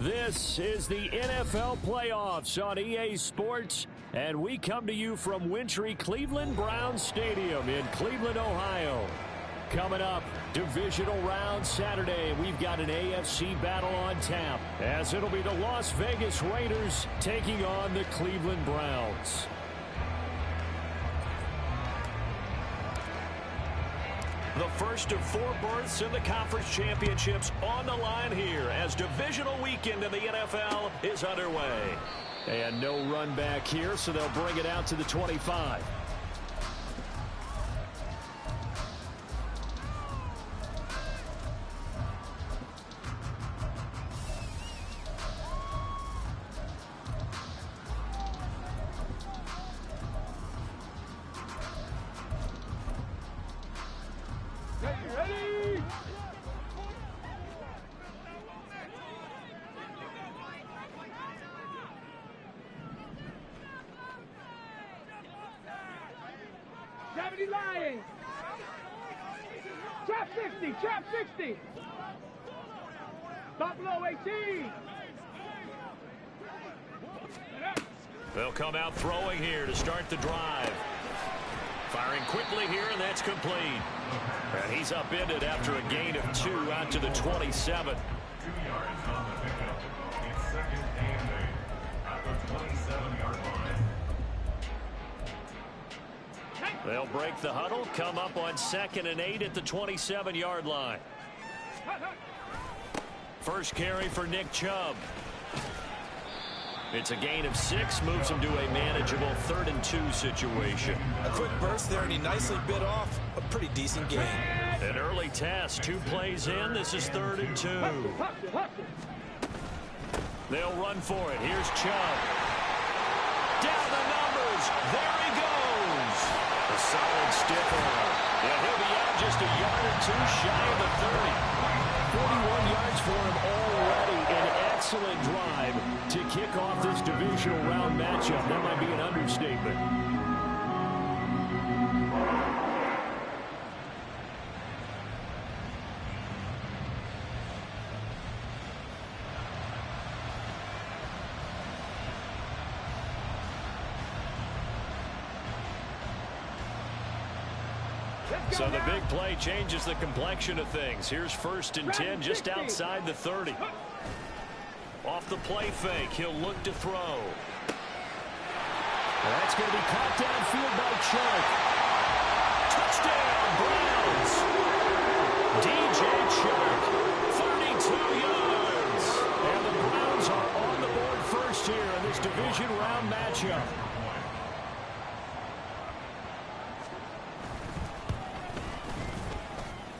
This is the NFL playoffs on EA Sports, and we come to you from wintry Cleveland Browns Stadium in Cleveland, Ohio. Coming up, divisional round Saturday, we've got an AFC battle on tap, as it'll be the Las Vegas Raiders taking on the Cleveland Browns. The first of 4 berths in the conference championships on the line here as divisional weekend in the NFL is underway. And no run back here, so they'll bring it out to the 25. Lying. Trap 60, trap 60. Stop below 18. They'll come out throwing here to start the drive. Firing quickly here, and that's complete. And he's upended after a gain of 2 out to the 27. 2 yards on the pickup. It's second and 8 at the 27-yard line. They'll break the huddle, come up on 2nd and 8 at the 27-yard line. First carry for Nick Chubb. It's a gain of 6, moves him to a manageable 3rd and 2 situation. A quick burst there, and he nicely bit off a pretty decent gain. An early test, 2 plays in. This is 3rd and 2. They'll run for it. Here's Chubb. Down the numbers. There he goes. A solid stiff arm. And he'll be out just a yard or 2 shy of the 30. 41 yards for him already. An excellent drive to kick off this divisional round matchup. That might be an understatement. So the big play changes the complexion of things. Here's 1st and 10 just outside the 30. Off the play fake, he'll look to throw. That's going to be caught downfield by Chark. Touchdown, Browns! DJ Chark, 32 yards. And the Browns are on the board first here in this division round matchup.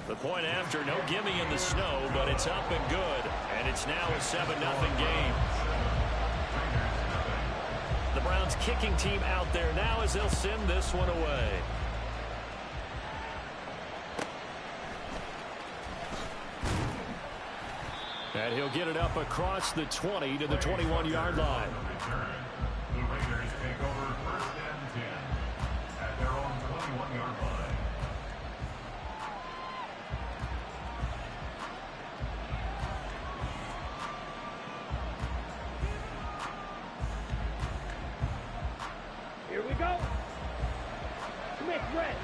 The point after, no gimme in the snow, but it's up and good. And it's now a 7-0 game. The Browns kicking team out there now as they'll send this one away. And he'll get it up across the 20 to the 21-yard line. The Raiders take over 1st and 10 at their own 21-yard line. Here we go. Smith red.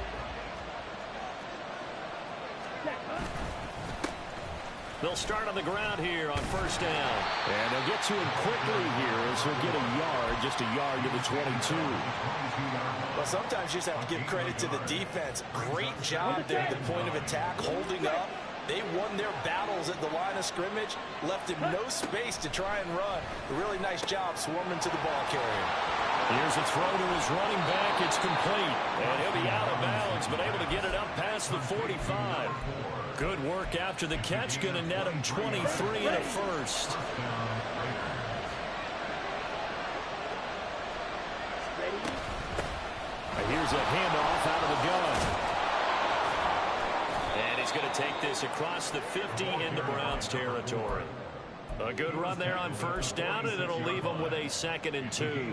They'll start on the ground here on 1st down. And they'll get to him quickly here as he'll get a yard, just a yard to the 22. Well, sometimes you just have to give credit to the defense. Great job there at the point of attack, holding up. They won their battles at the line of scrimmage, left him no space to try and run. A really nice job swarming to the ball carrier. Here's a throw to his running back. It's complete. And he'll be out of bounds, but able to get it up past the 45. Good work after the catch. Going to net him 23 and a first. Here's a handoff out of the gun. And he's going to take this across the 50 into Browns territory. A good run there on 1st down, and it'll leave them with a 2nd and 2.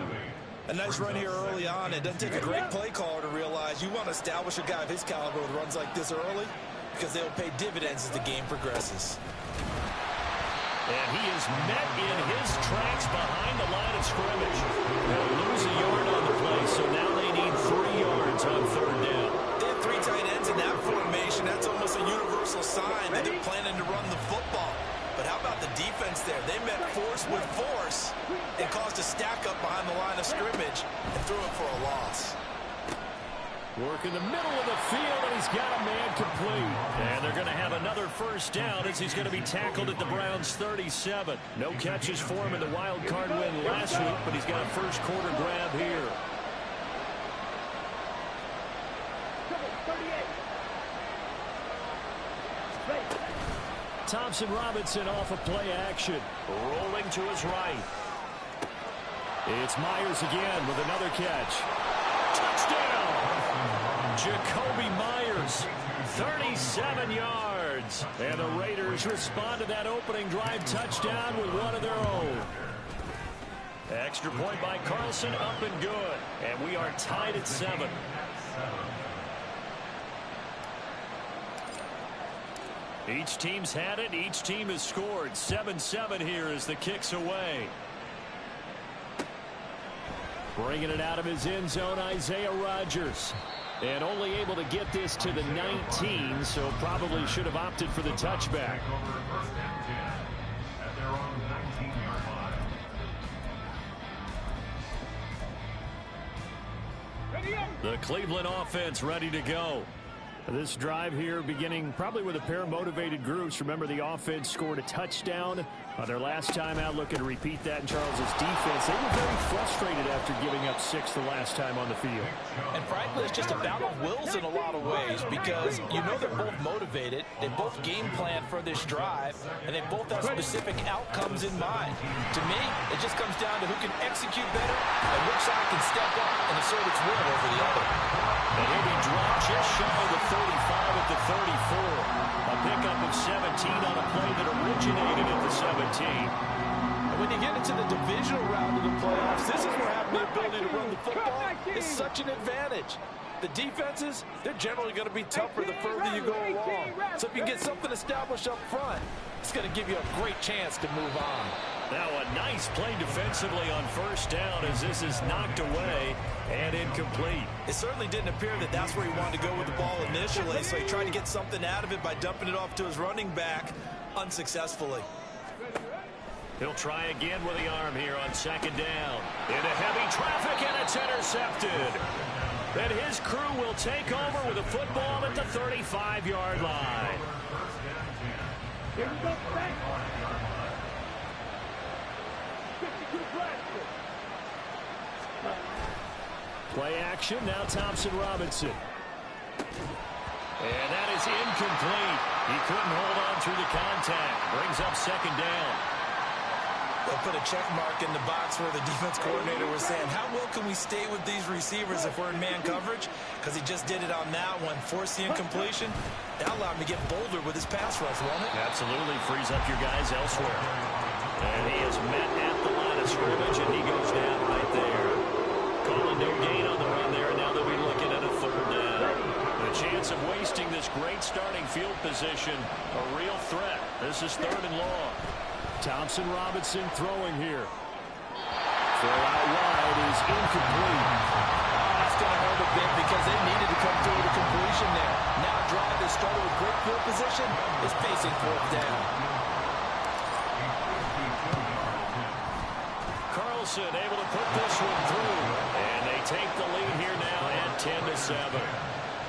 A nice run here early on. It doesn't take a great play caller to realize you want to establish a guy of his caliber with runs like this early because they'll pay dividends as the game progresses. And he is met in his tracks behind the line of scrimmage. They'll lose a yard on the play, so now they need 3 yards on 3rd down. They have 3 tight ends in that formation. That's almost a universal sign that they're planning to run the football. But how about the defense there? They met force with force and caused a stack up behind the line of scrimmage and threw it for a loss. Work in the middle of the field, and he's got a man complete. And they're going to have another 1st down as he's going to be tackled at the Browns' 37. No catches for him in the wild card win last week, but he's got a first quarter grab here. Thompson Robinson off of play action. Rolling to his right. It's Myers again with another catch. Touchdown! Jacoby Myers, 37 yards. And the Raiders respond to that opening drive touchdown with one of their own. Extra point by Carlson, up and good. And we are tied at 7. Each team's had it. Each team has scored. 7-7 here as the kick's away. Bringing it out of his end zone, Isaiah Rodgers. And only able to get this to the 19, so probably should have opted for the touchback. The Cleveland offense ready to go. This drive here beginning probably with a pair of motivated groups. Remember, the offense scored a touchdown on their last time out. Looking to repeat that in Charles's defense. They were very frustrated after giving up 6 the last time on the field. And frankly, it's just a battle of wills in a lot of ways because you know they're both motivated. They both game plan for this drive, and they both have specific outcomes in mind. To me, it just comes down to who can execute better and which side can step up and assert its will over the other. And he'll be dropped just shy of the 35 at the 34. A pickup of 17 on a play that originated at the 17. And when you get into the divisional round of the playoffs, this is where having the ability to run the football is such an advantage. The defenses, they're generally going to be tougher the further you go along. So if you can get something established up front, it's going to give you a great chance to move on. Now a nice play defensively on 1st down as this is knocked away and incomplete. It certainly didn't appear that that's where he wanted to go with the ball initially, so he tried to get something out of it by dumping it off to his running back unsuccessfully. He'll try again with the arm here on 2nd down. Into heavy traffic, and it's intercepted. And his crew will take over with a football at the 35-yard line. Here we go, back. 52 Play action, now Thompson Robinson. And that is incomplete. He couldn't hold on through the contact. Brings up 2nd down. They'll put a check mark in the box where the defense coordinator was saying, how well can we stay with these receivers if we're in man coverage? Because he just did it on that one. Force the incompletion. That allowed him to get bolder with his pass rush, won't it? Absolutely frees up your guys elsewhere. And he is met at the line of scrimmage, and he goes down right there. Calling no gain on the run there, and now they'll be looking at a 3rd down. The chance of wasting this great starting field position, a real threat. This is 3rd and long. Thompson Robinson throwing here. Throw out wide is incomplete. That's going to hurt a bit because they needed to come through with a completion there. Now a drive that started with great field position is facing 4th down. Carlson able to put this one through. And they take the lead here now at 10-7.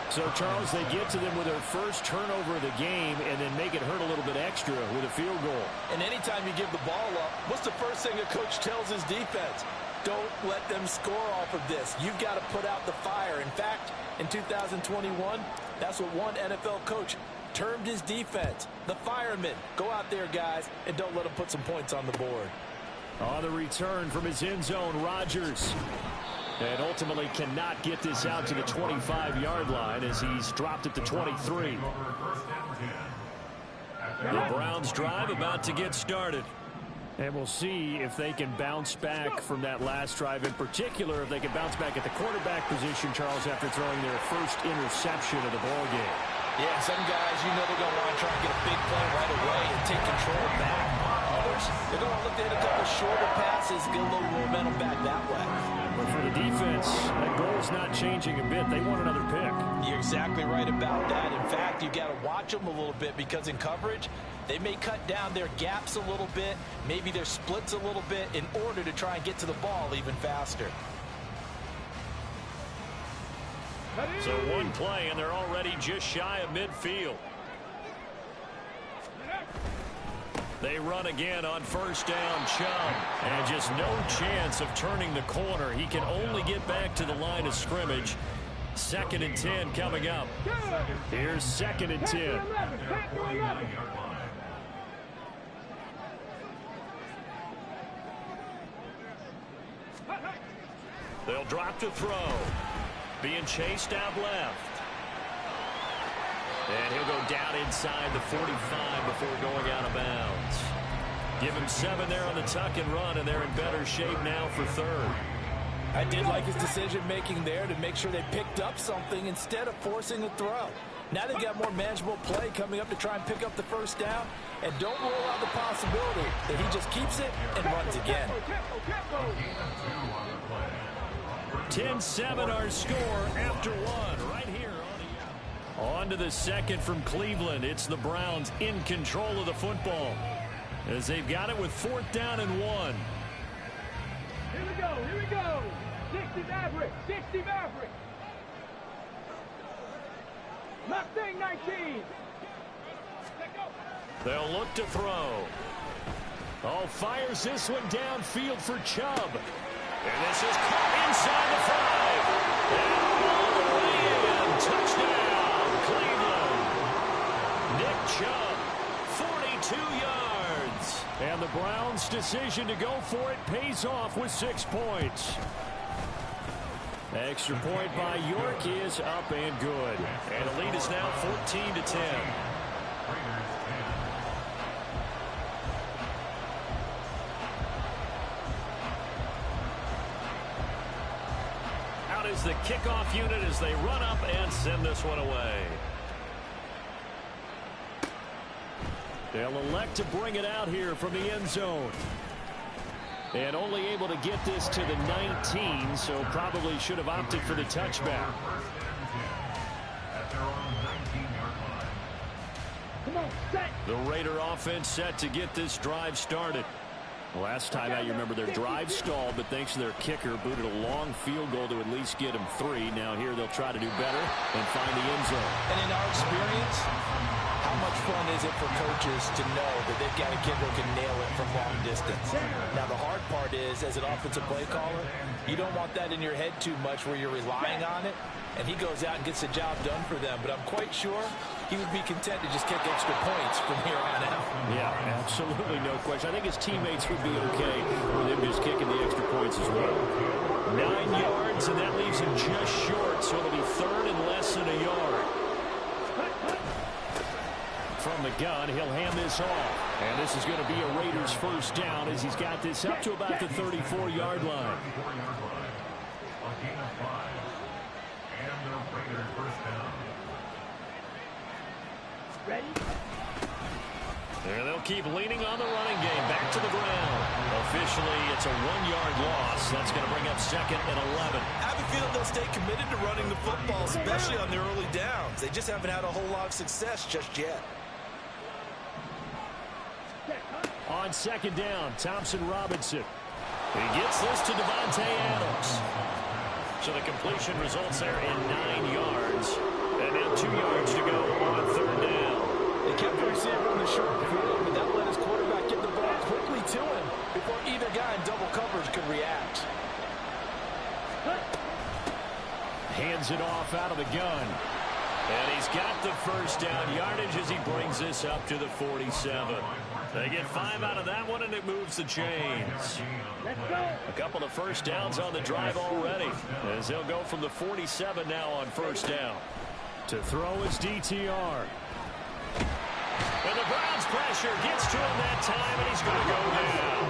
So, Charles, they get to them with their first turnover of the game and then make it hurt a little bit extra with a field goal. And anytime you give the ball up, what's the first thing a coach tells his defense? Don't let them score off of this. You've got to put out the fire. In fact, in 2021, that's what one NFL coach termed his defense. The firemen. Go out there, guys, and don't let them put some points on the board. On the return from his end zone, Rodgers. And ultimately cannot get this out to the 25-yard line as he's dropped at the 23. The Browns drive about to get started. And we'll see if they can bounce back from that last drive. In particular, if they can bounce back at the quarterback position, Charles, after throwing their first interception of the ballgame. Yeah, some guys, you know they're going to want to try and get a big play right away and take control back. Other course, they're going to look to hit a couple shorter passes, get a little momentum back that way. But for the defense, that goal's not changing a bit. They want another pick. You're exactly right about that. In fact, you got to watch them a little bit because in coverage, they may cut down their gaps a little bit, maybe their splits a little bit in order to try and get to the ball even faster. So one play, and they're already just shy of midfield. They run again on first down, Chubb. And just no chance of turning the corner. He can only get back to the line of scrimmage. 2nd and 10 coming up. Here's 2nd and 10. They'll drop to throw. Being chased out left. And he'll go down inside the 45 before going out of bounds. Give him 7 there on the tuck and run, and they're in better shape now for 3rd. I did like his decision-making there to make sure they picked up something instead of forcing a throw. Now they've got more manageable play coming up to try and pick up the first down, and don't rule out the possibility that he just keeps it and runs again. 10-7 our score after 1 right here. On to the 2nd from Cleveland. It's the Browns in control of the football as they've got it with 4th down and 1. Here we go, here we go. 60 Maverick, 60 Maverick. Mustang 19. They'll look to throw. Oh, fires this one downfield for Chubb. And this is caught inside the 5. And all the way in. Touchdown, Cleveland. Nick Chubb, 42 yards. And the Browns' decision to go for it pays off with 6 points. Extra point by York is up and good. And the lead is now 14-10. Out is the kickoff unit as they run up and send this one away. They'll elect to bring it out here from the end zone. And only able to get this to the 19, so probably should have opted for the touchback. The Raider offense set to get this drive started. Last time out, you remember their drive stalled, but thanks to their kicker, booted a long field goal to at least get them 3. Now here they'll try to do better and find the end zone. And in our experience, how much fun is it for coaches to know that they've got a kid who can nail it from long distance? Now, the hard part is, as an offensive play caller, you don't want that in your head too much where you're relying on it, and he goes out and gets the job done for them. But I'm quite sure he would be content to just kick extra points from here on out. Yeah, absolutely no question. I think his teammates would be okay with him just kicking the extra points as well. 9 yards, and that leaves him just short, so it'll be 3rd and less than a yard. From the gun, he'll hand this off. And this is going to be a Raiders first down as he's got this up to about the 34-yard line. Ready? And they'll keep leaning on the running game. Back to the ground. Officially, it's a 1-yard loss. That's going to bring up 2nd and 11. I have a feeling they'll stay committed to running the football, especially on their early downs. They just haven't had a whole lot of success just yet. On 2nd down, Thompson Robinson. He gets this to Devontae Adams. So the completion results there in 9 yards. And now 2 yards to go on 3rd down. They kept the receiver on the short field, but that let his quarterback get the ball quickly to him before either guy in double coverage could react. Hands it off out of the gun. And he's got the first down yardage as he brings this up to the 47. They get 5 out of that one, and it moves the chains. A couple of first downs on the drive already, as they'll go from the 47 now on first down. To throw is DTR. And the Browns pressure gets to him that time, and he's going to go down.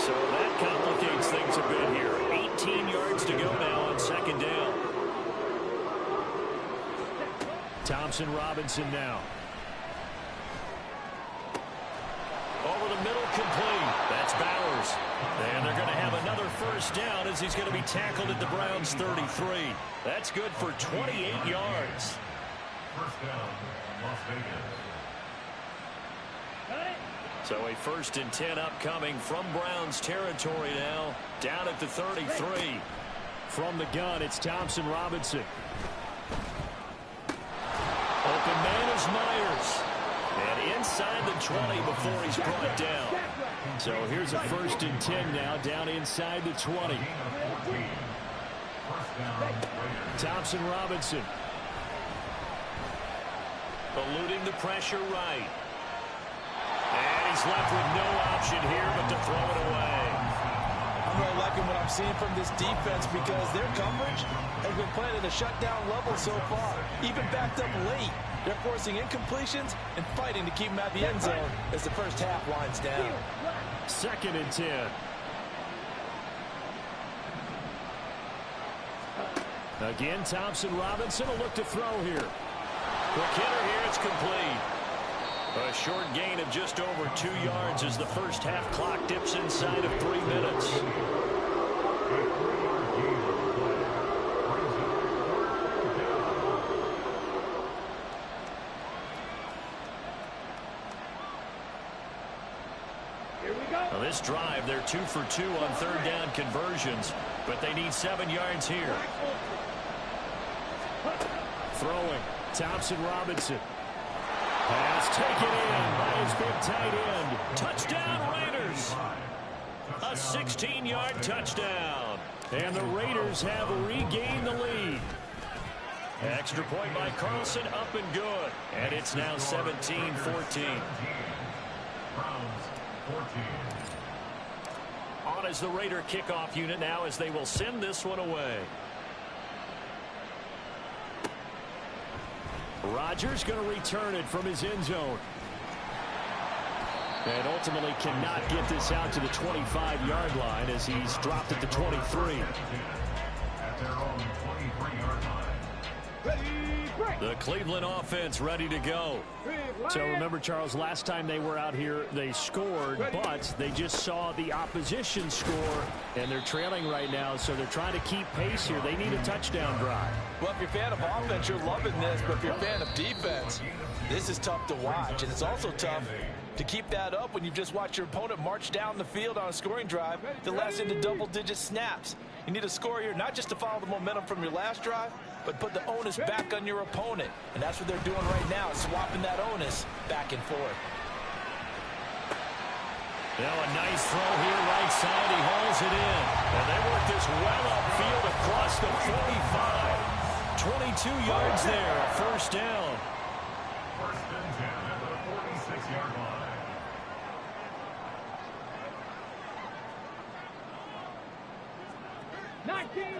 So that complicates things a bit here. 18 yards to go now on 2nd down. Thompson Robinson now. Over the middle, complete. That's Bowers. And they're going to have another first down as he's going to be tackled at the Browns' 33. That's good for 28 yards. First down, Las Vegas. So a 1st and 10 upcoming from Browns territory now, down at the 33. From the gun, it's Thompson Robinson. Open man is Myers. And inside the 20 before he's brought down. So here's a 1st and 10 now, down inside the 20. Thompson Robinson. Eluding the pressure right. And he's left with no option here but to throw it away. I'm really liking what I'm seeing from this defense because their coverage has been playing at a shutdown level so far. Even backed up late. They're forcing incompletions and fighting to keep them at the end zone as the first half winds down. 2nd and 10. Again, Thompson Robinson will look to throw here. Quick hitter here, it's complete. A short gain of just over 2 yards as the first half clock dips inside of 3 minutes. Now this drive, they're 2 for 2 on 3rd down conversions, but they need 7 yards here. Throwing, Thompson Robinson. Pass taken in by his big tight end. Touchdown Raiders. A 16-yard touchdown. And the Raiders have regained the lead. Extra point by Carlson, up and good. And it's now 17-14. Browns 14. On as the Raider kickoff unit now as they will send this one away. Rodgers going to return it from his end zone. And ultimately cannot get this out to the 25-yard line as he's dropped at the 23. At their own 23-yard line. The Cleveland offense ready to go. So remember, Charles, last time they were out here, they scored, but they just saw the opposition score, and they're trailing right now, so they're trying to keep pace here. They need a touchdown drive. Well, if you're a fan of offense, you're loving this, but if you're a fan of defense, this is tough to watch, and it's also tough to keep that up when you just watch your opponent march down the field on a scoring drive that lasts into double-digit snaps. You need a score here, not just to follow the momentum from your last drive, but put the onus back on your opponent. And that's what they're doing right now, swapping that onus back and forth. Now a nice throw here right side. He hauls it in. And they work this well upfield across the 45. 22 yards there, a first down. First and 10 at the 46-yard line.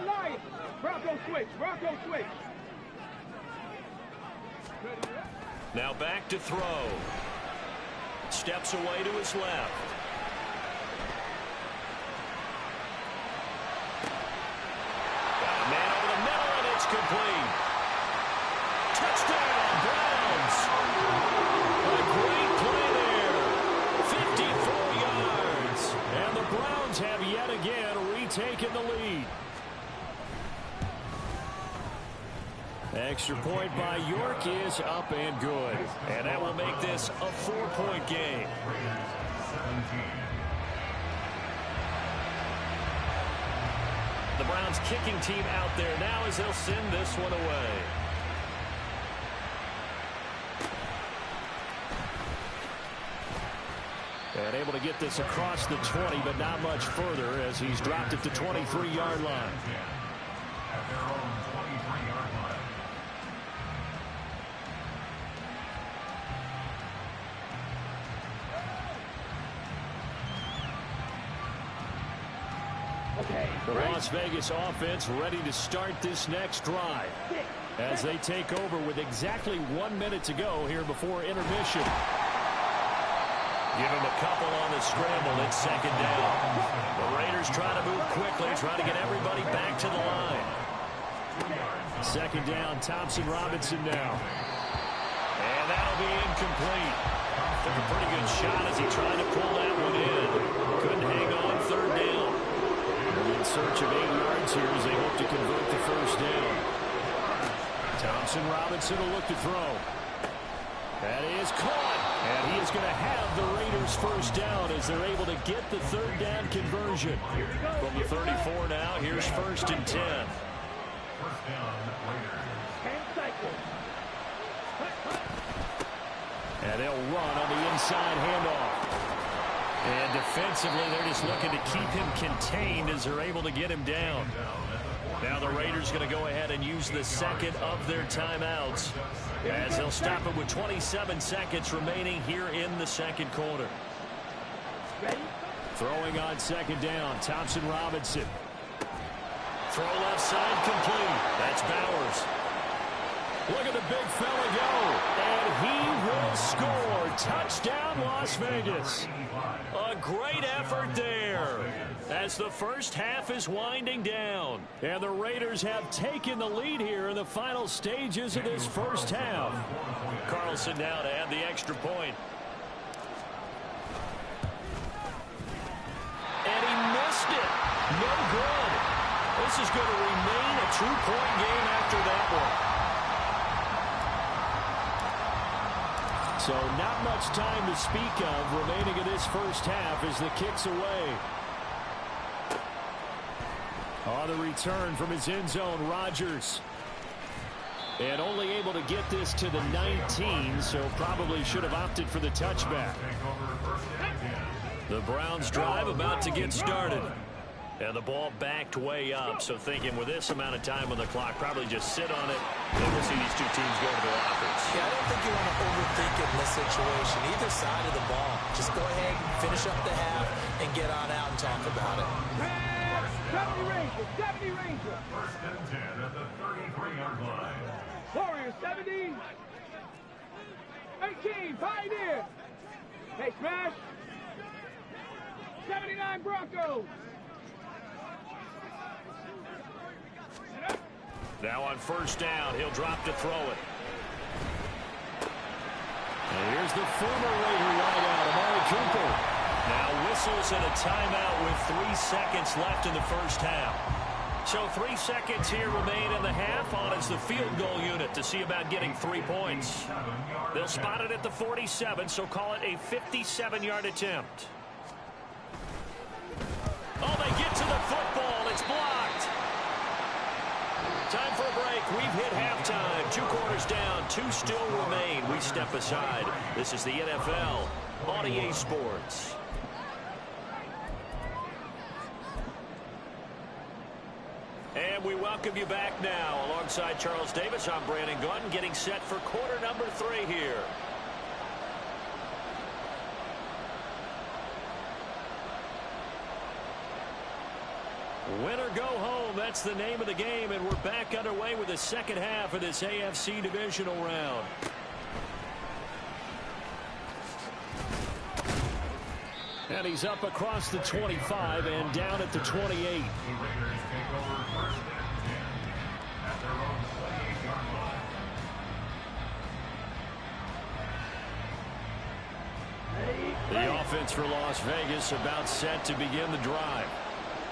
Lions. Bronco switch. Bronco switch. Now back to throw. Steps away to his left. Got a man over the middle, and it's complete. Touchdown, Browns. A great play there. 54 yards. And the Browns have yet again retaken the lead. Extra point by York is up and good. And that will make this a 4-point game. The Browns kicking team out there now as they'll send this one away. And able to get this across the 20, but not much further as he's dropped at the 23-yard line. At their own 23-yard line. The Las Vegas offense ready to start this next drive as they take over with exactly 1 minute to go here before intermission. Give him a couple on the scramble. It's second down. The Raiders trying to move quickly, trying to get everybody back to the line. Second down, Thompson Robinson now. And And that'll be incomplete. Took a pretty good shot as he tried to pull that one in. Couldn't hang on third down. They're in search of 8 yards here as they hope to convert the first down. Thompson Robinson will look to throw. That is caught. And he is going to have the Raiders first down as they're able to get the third down conversion. From the 34 now, here's 1st and 10. First down, Raiders. And they'll run on the inside handoff. And defensively, they're just looking to keep him contained as they're able to get him down. Now the Raiders going to go ahead and use the second of their timeouts as they'll stop it with 27 seconds remaining here in the second quarter. Throwing on second down, Thompson Robinson. Throw left side complete. That's Bowers. Look at the big fella go. And he will score. Touchdown, Las Vegas. A great effort there as the first half is winding down. And the Raiders have taken the lead here in the final stages of this first half. Carlson now to add the extra point. And he missed it. No good. This is going to remain a 2-point game after that one. So not much time to speak of remaining in this first half as the kick's away. On the return from his end zone, Rodgers. And only able to get this to the 19, so probably should have opted for the touchback. The Browns drive about to get started. And the ball backed way up, so thinking with this amount of time on the clock, probably just sit on it, and we'll see these two teams go to their lockers. Yeah, I don't think you want to overthink it in this situation. Either side of the ball. Just go ahead, finish up the half, and get on out and talk about it. 70 Rangers, 70 Rangers. First and 10 at the 33-yard line. Warriors, 70. 18, Pioneer. Hey, smash. 79 Broncos. Now on first down, he'll drop to throw it. And here's the former Raider wideout, Amari Cooper. Now whistles and a timeout with 3 seconds left in the first half. So 3 seconds here remain in the half. On is the field goal unit to see about getting 3 points. They'll spot it at the 47, so call it a 57-yard attempt. Oh, they get to the football. It's blocked. Time for a break. We've hit halftime. 2 quarters down. 2 still remain. We step aside. This is the NFL on EA Sports. And we welcome you back now. Alongside Charles Davis, I'm Brandon Gaunt, getting set for quarter number 3 here. Win or go home, that's the name of the game, and we're back underway with the second half of this AFC divisional round. And he's up across the 25 and down at the 28. The Raiders take over first and 10 at their own 28-yard line. The offense for Las Vegas about set to begin the drive.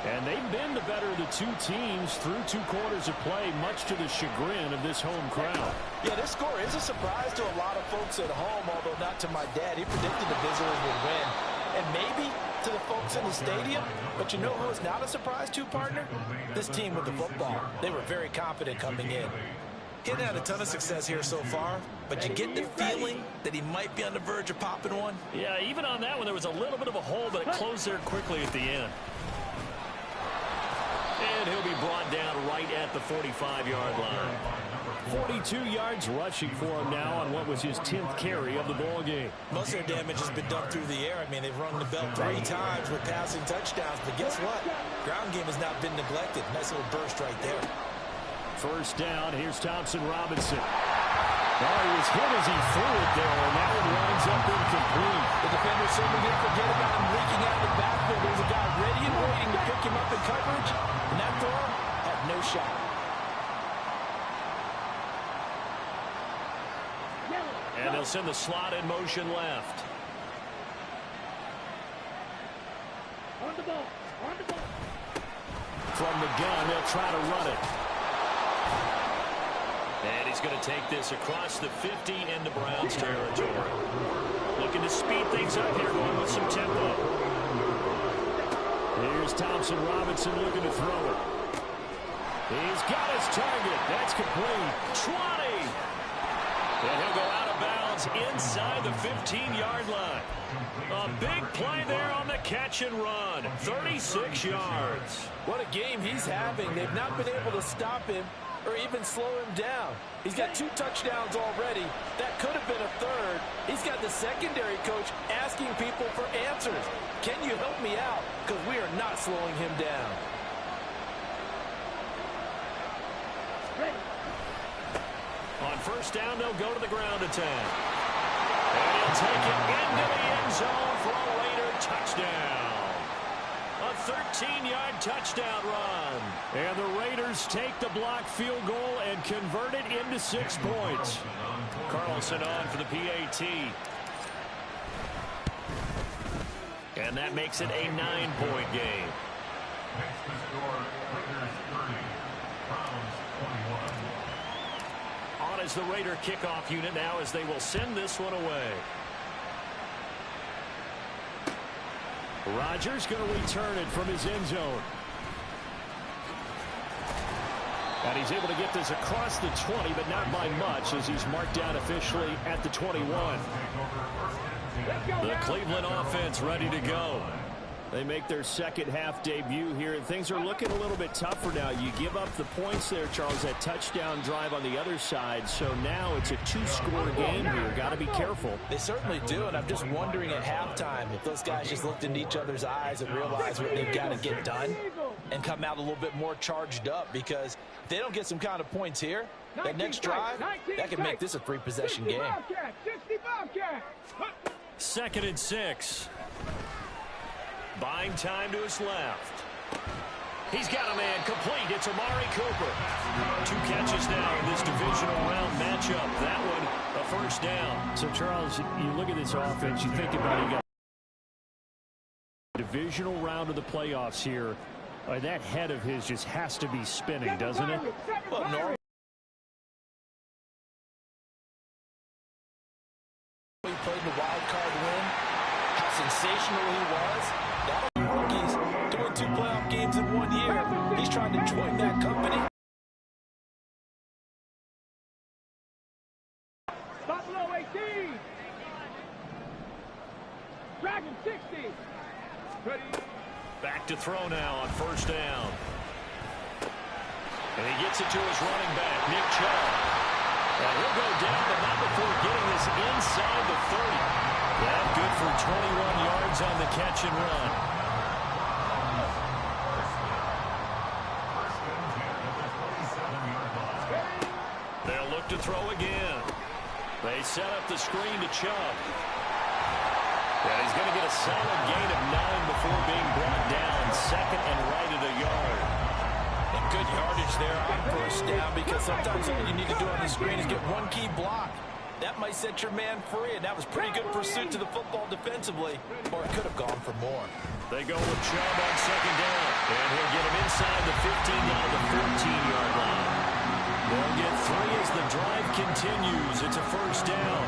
And they've been the better of the 2 teams through 2 quarters of play, much to the chagrin of this home crowd. Yeah, this score is a surprise to a lot of folks at home, although not to my dad. He predicted the visitors would win. And maybe to the folks in the stadium. But you know who is not a surprise to, partner? This team with the football. They were very confident coming in. He hadn't had a ton of success here so far, but you get the feeling that he might be on the verge of popping one. Yeah, even on that one, there was a little bit of a hole, but it closed there quickly at the end. And he'll be brought down right at the 45-yard line. 42 yards rushing for him now on what was his 10th carry of the ball game. Most of their damage has been done through the air. I mean, they've rung the bell 3 times with passing touchdowns, but guess what? Ground game has not been neglected. Nice little burst right there. First down, here's Thompson Robinson. Oh, he was hit as he threw it there, and that one winds up incomplete. The defender certainly didn't forget about him leaking out of the backfield. There was a guy ready and waiting to pick him up in coverage, and that throw had no shot. And they'll send the slot in motion left. On the ball. On the ball. From the gun, they'll try to run it. And he's going to take this across the 50 into Browns territory. Looking to speed things up here, going with some tempo. Here's Thompson Robinson looking to throw it. He's got his target. That's complete. 20. And he'll go out of bounds inside the 15-yard line. A big play there on the catch and run. 36 yards. What a game he's having. They've not been able to stop him or even slow him down. He's got 2 touchdowns already. That could have been a third. He's got the secondary coach asking people for answers. Can you help me out? Because we are not slowing him down. On first down, they'll go to the ground attack. And he'll take it into the end zone for a Raider touchdown. A 13-yard touchdown run. And the Raiders take the block field goal and convert it into 6 points. Carlson on for the PAT. And that makes it a 9-point game. Makes the score Raiders 30, Browns 21. On is the Raider kickoff unit now as they will send this one away. Rodgers going to return it from his end zone. And he's able to get this across the 20, but not by much as he's marked down officially at the 21. The Cleveland offense ready to go. They make their second half debut here, and things are looking a little bit tougher now. You give up the points there, Charles, that touchdown drive on the other side. So now it's a 2-score game here. Got to be careful. They certainly do, and I'm just wondering at halftime if those guys just looked into each other's eyes and realized what they've got to get done and come out a little bit more charged up, because if they don't get some kind of points here, that next drive, that could make this a 3-possession game. 2nd and 6. Buying time to his left. He's got a man complete. It's Amari Cooper. 2 catches now in this divisional round matchup. That one, a first down. So, Charles, you look at this offense, you think about it, you got divisional round of the playoffs here. That head of his just has to be spinning, doesn't it? Well, normally he played the wild card win. How sensational he was. Not only rookies doing 2 playoff games in 1 year. He's trying to join that company. Stop below 18. Dragon 60. Ready. Back to throw now on first down. And he gets it to his running back, Nick Chubb. And he'll go down, but not before getting this inside the 30. That good for 21 yards on the catch and run. They'll look to throw again. They set up the screen to Chubb. And he's going to get a solid gain of 9 before being brought down. 2nd and right at a yard. And good yardage there on first down, because sometimes all you need to do on the screen is get 1 key block. That might set your man free, and that was pretty good pursuit to the football defensively, or it could have gone for more. They go with Chubb on 2nd down, and he'll get him inside the 15 down to the 14-yard line. They'll get 3 as the drive continues. It's a first down.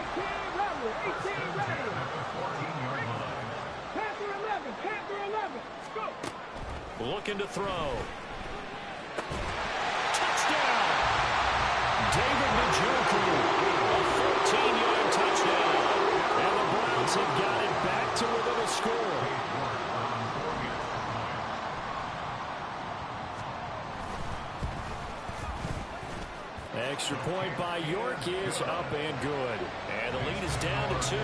18 Rebel. 18 Rebel. Panther 11. Panther 11. Go. Looking to throw. Touchdown! David Njoku, a 14-yard touchdown. And the Browns have got it back to within a score. Extra point by York is up and good. And the lead is down to 2.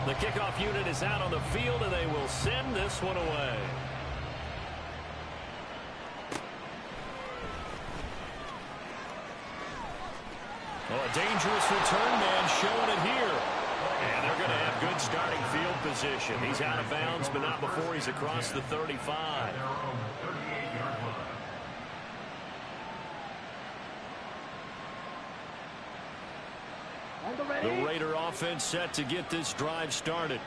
The kickoff unit is out on the field, and they will send this one away. Well, a dangerous return man showing it here. And they're going to have good starting field position. He's out of bounds, but not before he's across the 35. The Raider offense set to get this drive started.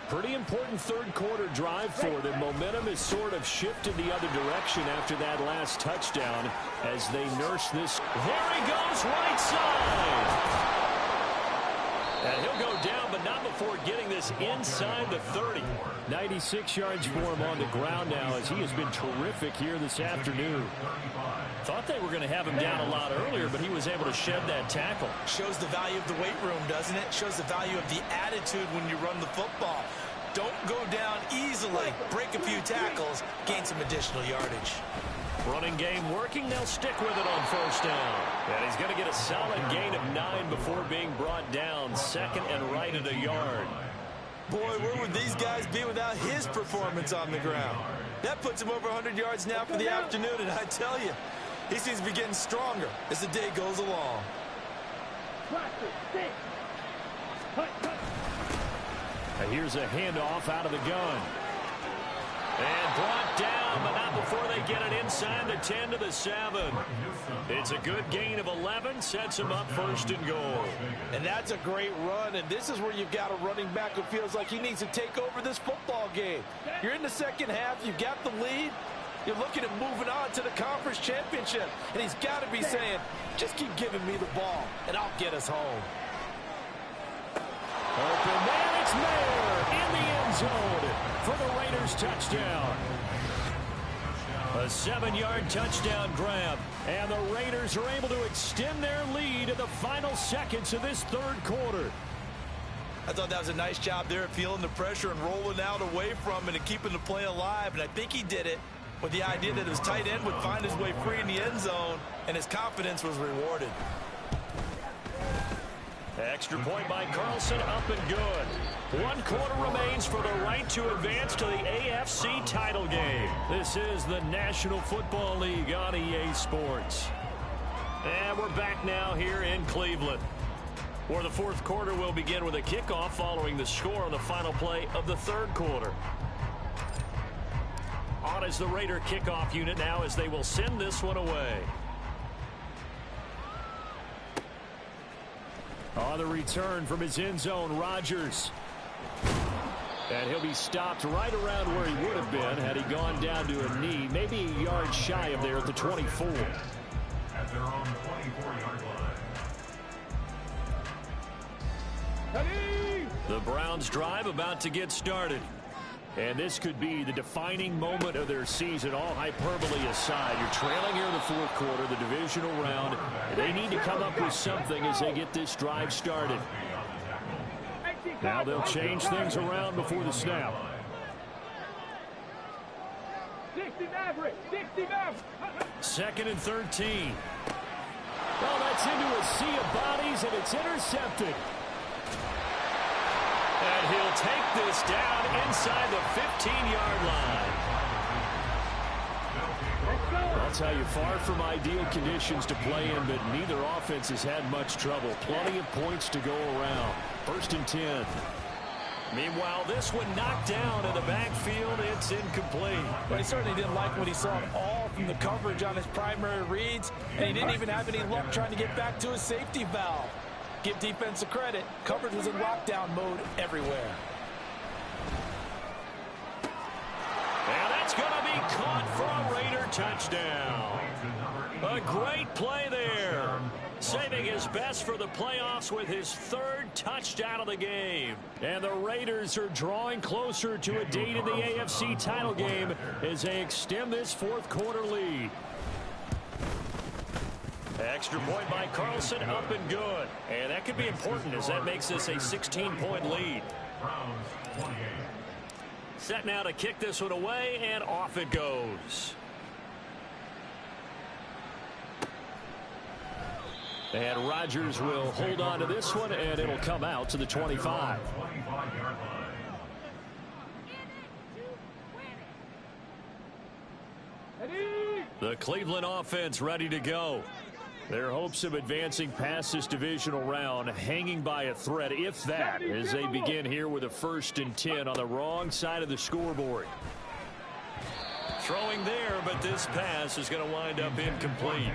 Pretty important third quarter drive for them. Momentum has sort of shifted the other direction after that last touchdown as they nurse this. There he goes, right side. And he'll go down, but not before getting this inside the 30. 96 yards for him on the ground now as he has been terrific here this afternoon. Thought they were going to have him down a lot earlier, but he was able to shed that tackle. Shows the value of the weight room, doesn't it? Shows the value of the attitude when you run the football. Don't go down easily. Break a few tackles, gain some additional yardage. Running game working. They'll stick with it on first down. And he's going to get a solid gain of 9 before being brought down. Second and right at a yard. Boy, where would these guys be without his performance on the ground? That puts him over 100 yards now for the afternoon, and I tell you, he seems to be getting stronger as the day goes along. Here's a handoff out of the gun. And brought down, but not before they get it inside the 10 to the 7. It's a good gain of 11, sets him up first and goal. And that's a great run, and this is where you've got a running back who feels like he needs to take over this football game. You're in the second half, you've got the lead, you're looking at moving on to the conference championship, and he's got to be saying, just keep giving me the ball, and I'll get us home. Open man, it's Mayer in the end zone for the Raiders touchdown. A 7-yard touchdown grab. And the Raiders are able to extend their lead in the final seconds of this third quarter. I thought that was a nice job there of feeling the pressure and rolling out away from it and keeping the play alive. And I think he did it with the idea that his tight end would find his way free in the end zone, and his confidence was rewarded. Extra point by Carlson, up and good. 1 quarter remains for the right to advance to the AFC title game. This is the National Football League on EA Sports. And we're back now here in Cleveland, where the fourth quarter will begin with a kickoff following the score on the final play of the third quarter. On is the Raider kickoff unit now as they will send this one away. On the return from his end zone, Rodgers. And he'll be stopped right around where he would have been had he gone down to a knee, maybe a yard shy of there at the 24. At their own 24-yard line. The Browns drive about to get started. And this could be the defining moment of their season, all hyperbole aside. You're trailing here in the fourth quarter, the divisional round. They need to come up with something as they get this drive started. Now they'll change things around before the snap. 60 Maverick, 60 Maverick. Second and 13. Well, that's into a sea of bodies, and it's intercepted. And he'll take this down inside the 15-yard line. I'll tell you, far from ideal conditions to play in, but neither offense has had much trouble. Plenty of points to go around. First and 10. Meanwhile, this one knocked down in the backfield. It's incomplete. But he certainly didn't like what he saw all from the coverage on his primary reads, and he didn't even have any luck trying to get back to his safety valve. Give defense a credit. Coverage was in lockdown mode everywhere. And that's going to be caught for a Raider touchdown. A great play there. Saving his best for the playoffs with his third touchdown of the game. And the Raiders are drawing closer to a date in the AFC title game as they extend this fourth quarter lead. Extra point by Carlson, up and good. And that could be important as that makes this a 16-point lead. Set now to kick this one away, and off it goes. And Rodgers will hold on to this one, and it'll come out to the 25. The Cleveland offense ready to go. Their hopes of advancing past this divisional round hanging by a thread, if that, as they begin here with a 1st and 10 on the wrong side of the scoreboard. Throwing there, but this pass is going to wind up incomplete.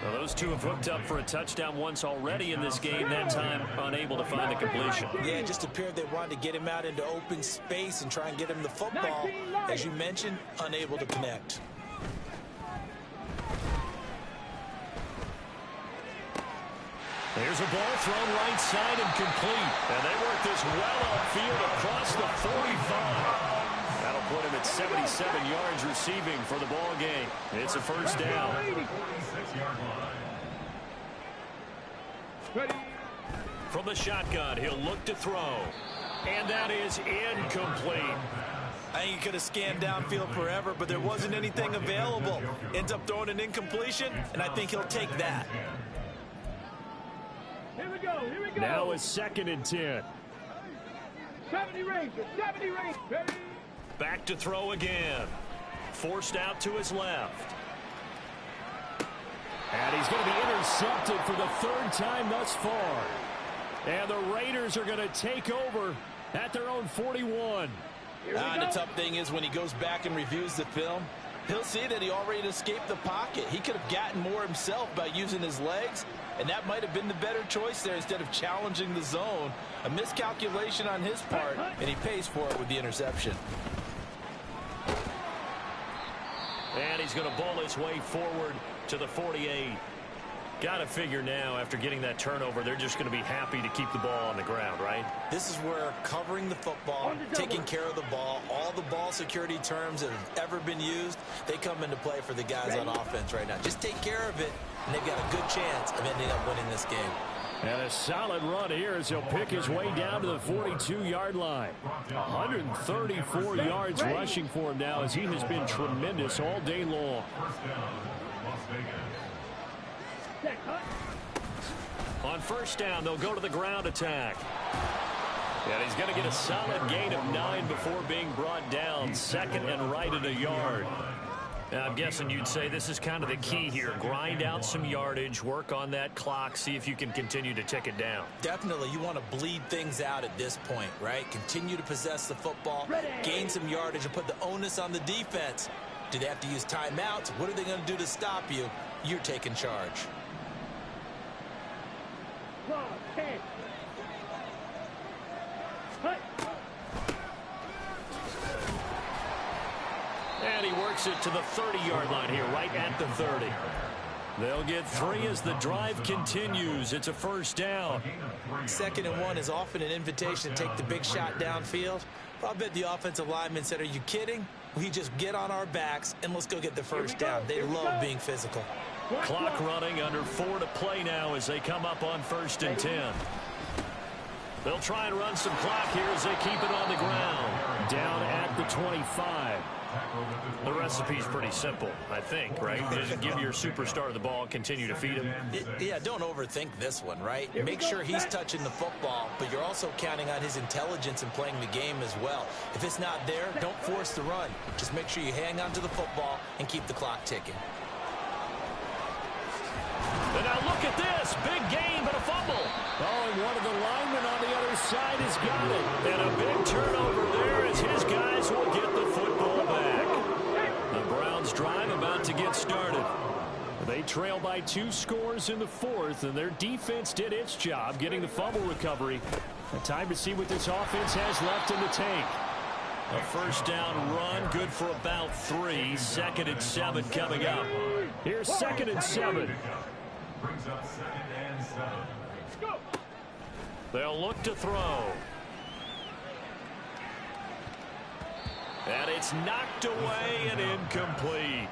Now, those two have hooked up for a touchdown once already in this game, that time unable to find the completion. Yeah, it just appeared they wanted to get him out into open space and try and get him the football. As you mentioned, unable to connect. There's a ball thrown right side and complete. And they work this well upfield across the 45. That'll put him at 77 yards receiving for the ball game. It's a 1st down. From the shotgun, he'll look to throw. And that is incomplete. I think he could have scanned downfield forever, but there wasn't anything available. Ends up throwing an incompletion, and I think he'll take that. Here we go. Here we go. Now a 2nd and 10. 70 Rangers. 70 Rangers. Ready? Back to throw again. Forced out to his left. And he's going to be intercepted for the 3rd time thus far. And the Raiders are going to take over at their own 41. And the tough thing is when he goes back and reviews the film, he'll see that he already escaped the pocket. He could have gotten more himself by using his legs, and that might have been the better choice there instead of challenging the zone. A miscalculation on his part, and he pays for it with the interception. And he's going to ball his way forward to the 48. Got to figure now, after getting that turnover, they're just going to be happy to keep the ball on the ground, right? This is where covering the football, taking care of the ball, all the ball security terms that have ever been used, they come into play for the guys on offense right now. Just take care of it, and they've got a good chance of ending up winning this game. And a solid run here as he'll pick his way down to the 42-yard line. 134 yards rushing for him now as he has been tremendous all day long. On 1st down, they'll go to the ground attack. And he's going to get a solid gain of 9 before being brought down. 2nd and right at a yard. Now, I'm guessing you'd say this is kind of the key here. Grind out some yardage, work on that clock, see if you can continue to tick it down. Definitely, you want to bleed things out at this point, right? Continue to possess the football, gain some yardage, and put the onus on the defense. Do they have to use timeouts? What are they going to do to stop you? You're taking charge. And he works it to the 30-yard line here, right at the 30. They'll get 3 as the drive continues. It's a 1st down. 2nd and 1 is often an invitation to take the big shot downfield. I bet the offensive lineman said, are you kidding? We just get on our backs and let's go get the 1st down. They love being physical. Clock running, under 4 to play now as they come up on 1st and 10. They'll try and run some clock here as they keep it on the ground. Down at the 25. The recipe's pretty simple, I think, right? Just give your superstar the ball, continue to feed him. Yeah, don't overthink this one, right? Make sure he's touching the football, but you're also counting on his intelligence in playing the game as well. If it's not there, don't force the run. Just make sure you hang on to the football and keep the clock ticking. And now look at this. Big gain, but a fumble. Oh, and one of the linemen on the other side has got it. And a big turnover there as his guys will get the football back. The Browns drive about to get started. They trail by 2 scores in the 4th, and their defense did its job getting the fumble recovery. Time to see what this offense has left in the tank. A 1st down run, good for about 3. 2nd and 7 coming up. Here's 2nd and 7. Brings up 2nd and 7. They'll look to throw. And it's knocked away and incomplete.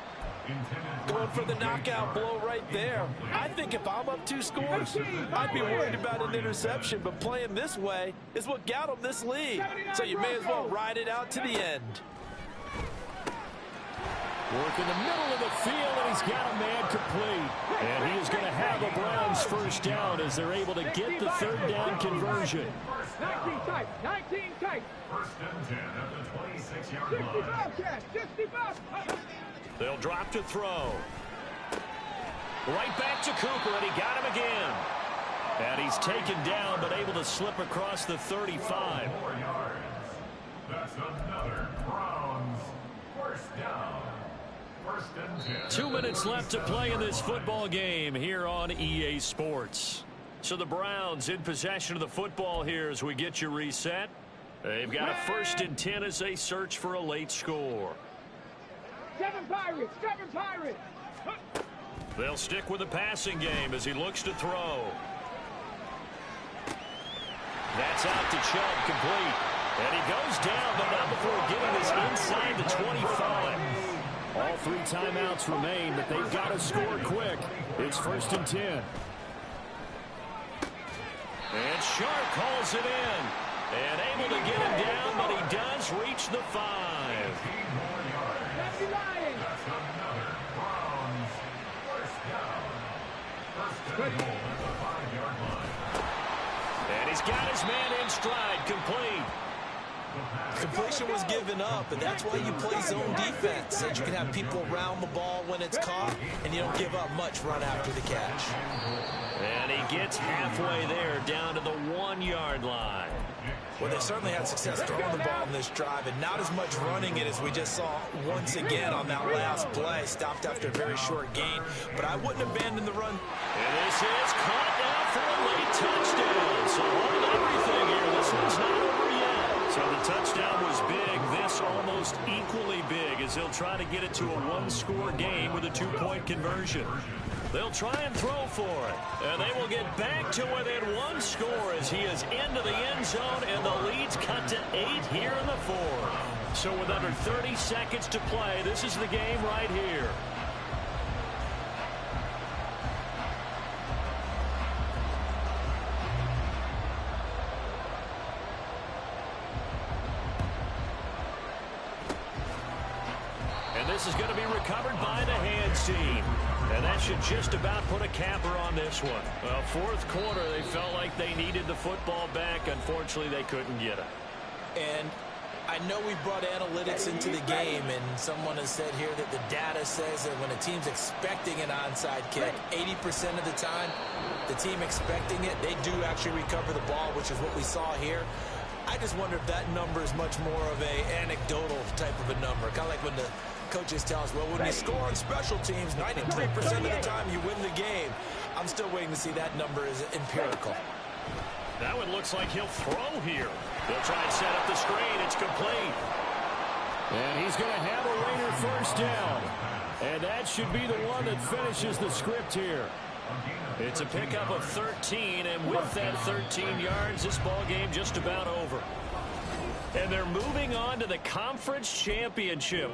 Going for the knockout blow right there. I think if I'm up 2 scores, I'd be worried about an interception, but playing this way is what got him this lead. So you may as well ride it out to the end. Work in the middle of the field, and he's got a man complete. And he is going to have a Browns 1st down as they're able to get the 3rd down conversion. 19 tight. 19 tight. 1st and 10 at the 26-yard line. 65 catch. 65. They'll drop to throw. Right back to Cooper, and he got him again. And he's taken down, but able to slip across the 35. 4 yards. That's another Browns first down. First and 10. 2 minutes left to play in this football game here on EA Sports. So the Browns in possession of the football here as we get you reset. They've got a first and 10 as they search for a late score. 7 Pirates! 7 Pirates! They'll stick with the passing game as he looks to throw. That's out to Chubb, complete. And he goes down, but not before getting this inside the 25. All 3 timeouts remain, but they've got to score quick. It's first and 10. And Sharp calls it in. And able to get him down, but he does reach the 5. Happy Lions! That's another Browns first down. First and goal at the 5-yard line. And he's got his man in stride, complete. Completion was given up, and that's why you play zone defense, so that you can have people around the ball when it's caught, and you don't give up much run after the catch. And he gets halfway there, down to the 1-yard line. Well, they certainly had success throwing the ball in this drive, and not as much running it as we just saw once again on that last play. Stopped after a very short gain, but I wouldn't abandon the run. And this is caught now for a late touchdown. So hold everything here. This one's not over yet. So the touchdown was big. This almost equally big as they'll try to get it to a 1-score game with a 2-point conversion. They'll try and throw for it. And they will get back to within 1 score as he is into the end zone, and the lead's cut to 8 here in the 4th. So with under 30 seconds to play, this is the game right here. And this is going to be recovered by the hands team. And that should just about put a capper on this one. Well, 4th quarter, they felt like they needed the football back. Unfortunately, they couldn't get it. And I know we brought analytics into the game, and someone has said here that the data says that when a team's expecting an onside kick, 80% of the time, the team expecting it, they do actually recover the ball, which is what we saw here. I just wonder if that number is much more of a anecdotal type of a number. Kind of like when the coaches tell us, well, when you score on special teams, 93% of the time you win the game. I'm still waiting to see that number is empirical. That one looks like he'll throw here. They'll try and set up the screen. It's complete. And he's going to have a Raider first down. And that should be the one that finishes the script here. It's a pickup of 13, and with that 13 yards, this ball game just about over. And they're moving on to the conference championship.